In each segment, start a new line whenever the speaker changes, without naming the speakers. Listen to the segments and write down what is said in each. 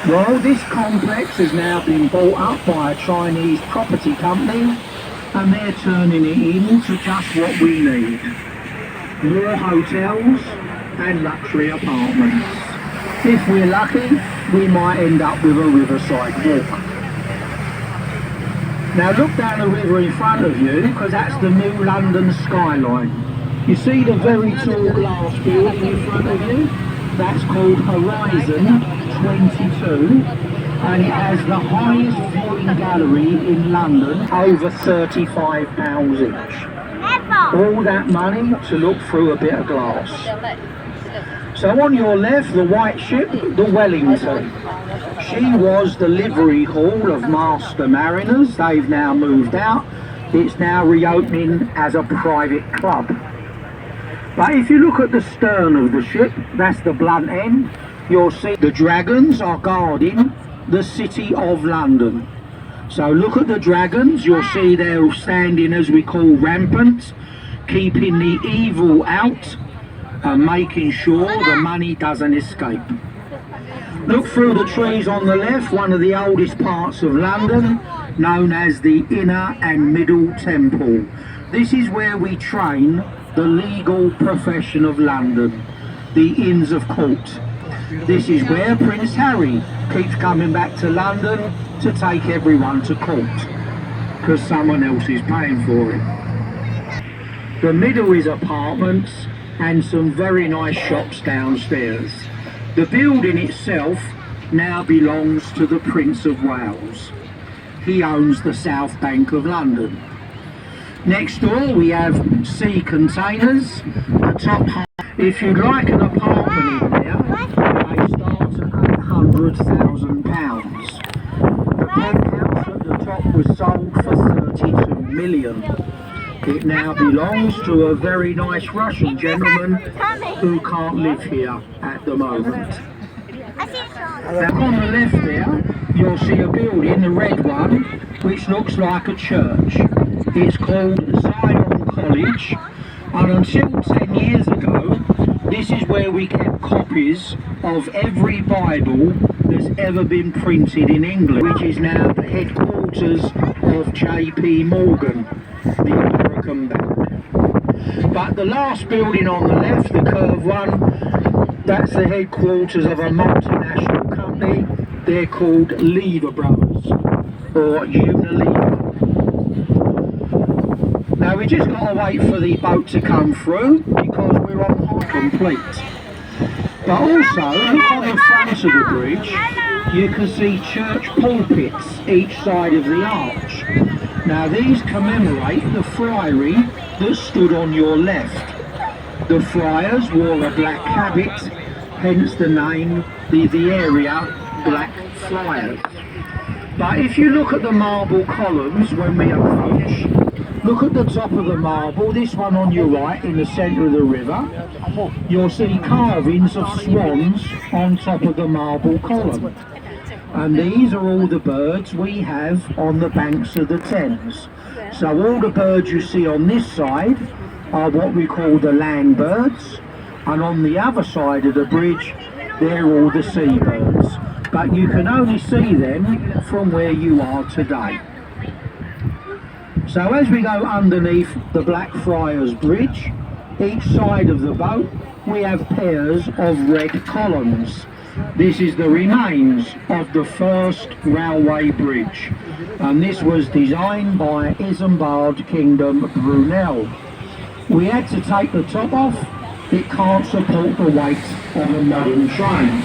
Well, this complex has now been bought up by a Chinese property company and they're turning it into just what we need. More hotels and luxury apartments. If we're lucky, we might end up with a riverside walk. Now look down the river in front of you, because that's the new London skyline. You see the very tall glass building in front of you? That's called Horizon 22, and it has the highest viewing gallery in London, over £35 each. All that money to look through a bit of glass. So on your left, the white ship, the Wellington. She was the livery hall of master mariners. They've now moved out. It's now reopening as a private club. But if you look at the stern of the ship, that's the blunt end, you'll see the dragons are guarding the City of London. So look at the dragons, you'll see they're standing as we call rampant, keeping the evil out and making sure the money doesn't escape. Look through the trees on the left, one of the oldest parts of London, known as the Inner and Middle Temple. This is where we train the legal profession of London, the Inns of Court. This is where Prince Harry keeps coming back to London to take everyone to court, because someone else is paying for it. The middle is apartments and some very nice shops downstairs. The building itself now belongs to the Prince of Wales. He owns the South Bank of London. Next door we have sea containers, the top half. If you'd like an apartment in there, they start at £800,000. The penthouse at the top was sold for 32 million. It now belongs to a very nice Russian gentleman who can't live here at the moment. Now on the left there, you'll see a building, the red one, which looks like a church. It's called Zion College, and until 10 years ago, this is where we kept copies of every Bible that's ever been printed in England, which is now the headquarters of J.P. Morgan, the American bank. But the last building on the left, the curved one, that's the headquarters of a multinational company. They're called Lever Brothers, or Unilever. Now we just got to wait for the boat to come through because we're on high complete. But also, look on the front of the bridge, you can see church pulpits each side of the arch. Now these commemorate the friary that stood on your left. The friars wore a black habit, hence the name, the area Black Friars. But if you look at the marble columns when we approach, look at the top of the marble, this one on your right in the centre of the river, you'll see carvings of swans on top of the marble column. And these are all the birds we have on the banks of the Thames. So all the birds you see on this side are what we call the land birds, and on the other side of the bridge they're all the seabirds. But you can only see them from where you are today. So as we go underneath the Blackfriars Bridge, each side of the boat we have pairs of red columns. This is the remains of the first railway bridge, and this was designed by Isambard Kingdom Brunel. We had to take the top off, it can't support the weight of a modern train.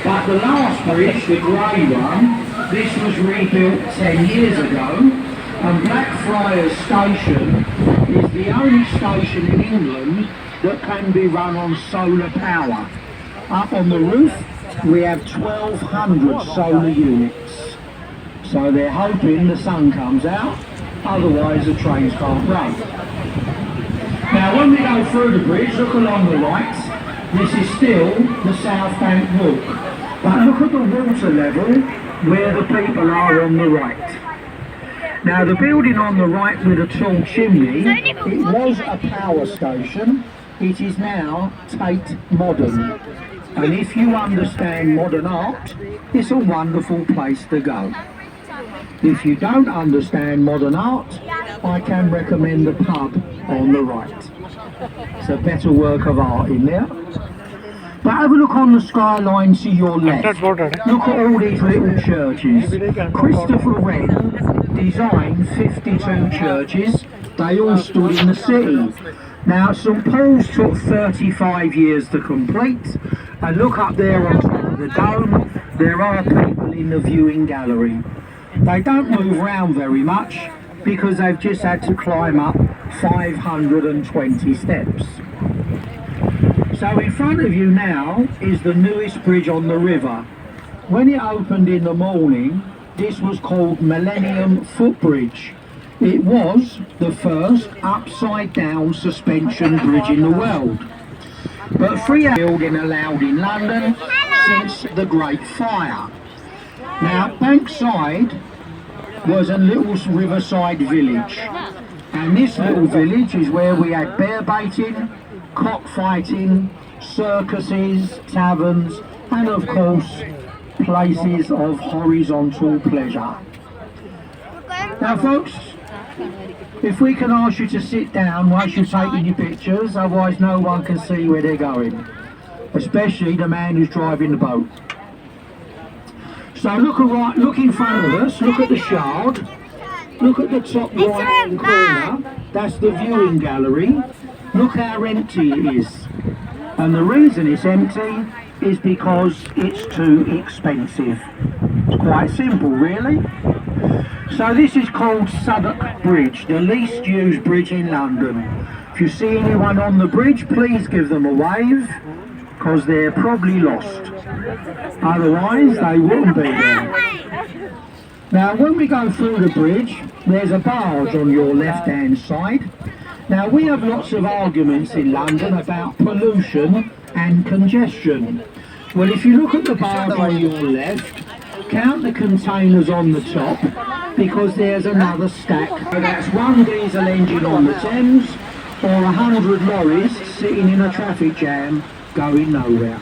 But the last bridge, the grey one, this was rebuilt 10 years ago, and Blackfriars Station is the only station in England that can be run on solar power. Up on the roof we have 1,200 solar units. So they're hoping the sun comes out, otherwise the trains can't run. Now when we go through the bridge, look along the right, this is still the South Bank Walk. But look at the water level where the people are on the right. Now the building on the right with a tall chimney, it was a power station, it is now Tate Modern. And if you understand modern art, it's a wonderful place to go. If you don't understand modern art, I can recommend the pub on the right. It's a better work of art in there. But have a look on the skyline to your left. Look at all these little churches. Christopher Wren designed 52 churches. They all stood in the city. Now, St Paul's took 35 years to complete. And look up there on top of the dome, there are people in the viewing gallery. They don't move around very much because they've just had to climb up 520 steps. So in front of you now is the newest bridge on the river. When it opened in the morning, this was called Millennium Footbridge. It was the first upside down suspension bridge in the world. But free building allowed in London since the Great Fire. Now, Bankside was a little riverside village, and this little village is where we had bear baiting, cockfighting, circuses, taverns, and of course places of horizontal pleasure. Now folks, if we can ask you to sit down whilst you're taking your pictures, otherwise no one can see where they're going, especially the man who's driving the boat. So look in front of us, look at the Shard, look at the top right hand corner, that's the viewing gallery. Look how empty it is. And the reason it's empty is because it's too expensive. It's quite simple, really. So this is called Southwark Bridge, the least used bridge in London. If you see anyone on the bridge, please give them a wave, because they're probably lost. Otherwise, they wouldn't be there. Now, when we go through the bridge, there's a barge on your left-hand side. Now, we have lots of arguments in London about pollution and congestion. Well, if you look at the barge on your left, count the containers on the top, because there's another stack. So that's one diesel engine on the Thames, or 100 lorries sitting in a traffic jam going nowhere.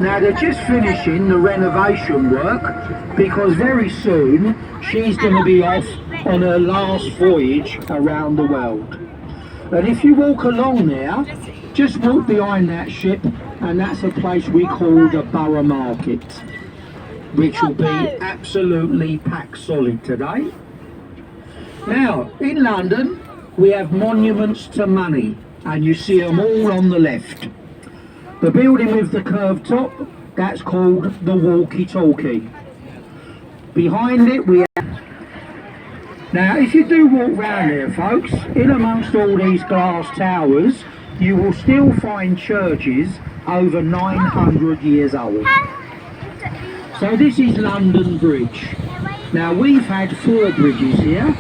Now they're just finishing the renovation work, because very soon she's going to be off on her last voyage around the world. And if you walk along there, just walk behind that ship, and that's a place we call the Borough Market, which will be absolutely packed solid today. Now, in London, we have monuments to money, and you see them all on the left. The building with the curved top, that's called the walkie-talkie. Behind it, we have... Now, if you do walk round here, folks, in amongst all these glass towers, you will still find churches over 900 years old. So this is London Bridge. Now we've had 4 bridges here.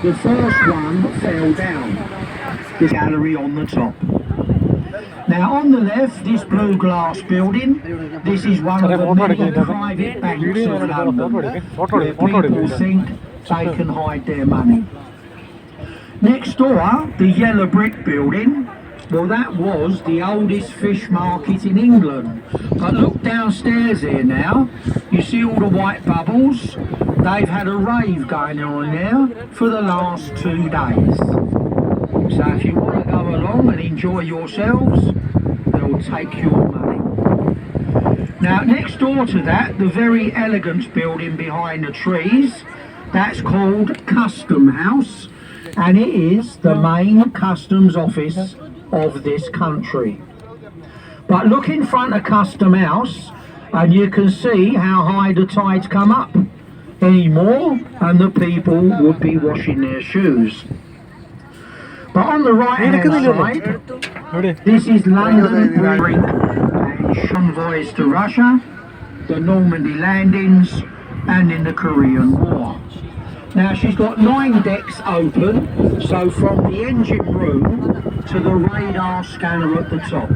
The first one fell down. The gallery on the top. Now on the left, this blue glass building, this is one of the many private banks of London, where people think they can hide their money. Next door, the yellow brick building, well, that was the oldest fish market in England. But look downstairs here now, you see all the white bubbles? They've had a rave going on there for the last 2 days. So if you want to go along and enjoy yourselves, they'll take your money. Now next door to that, the very elegant building behind the trees, that's called Custom House, and it is the main customs office of this country. But look in front of Custom House and you can see how high the tides come up. Any more and the people would be washing their shoes. But on the right hand side, this is London Bridge and convoys to Russia, the Normandy landings, and in the Korean War. Now she's got 9 decks open, so from the engine room to the radar scanner at the top.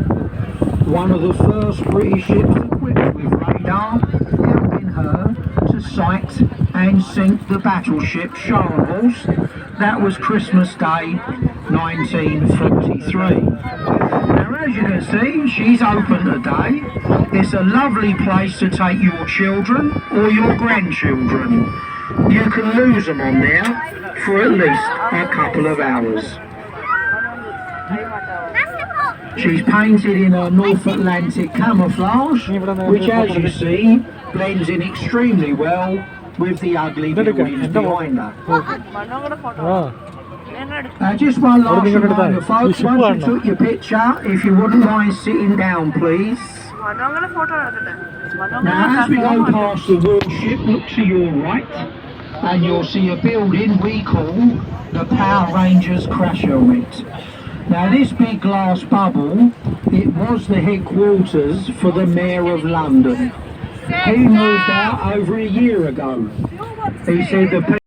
One of the first British ships equipped with radar, helping her to sight and sink the battleship Scharnhorst. That was Christmas Day 1943. Now as you can see, she's open today. It's a lovely place to take your children or your grandchildren. You can lose them on there for at least a couple of hours. She's painted in a North Atlantic camouflage, which as you see, blends in extremely well with the ugly buildings behind her. Just one last reminder, folks, once you took your picture, if you wouldn't mind sitting down, please. Now, as we go past the warship, look to your right, and you'll see a building we call the Power Rangers Crash Helmet. Now, this big glass bubble, it was the headquarters for the Mayor of London. He moved out over a year ago. He said the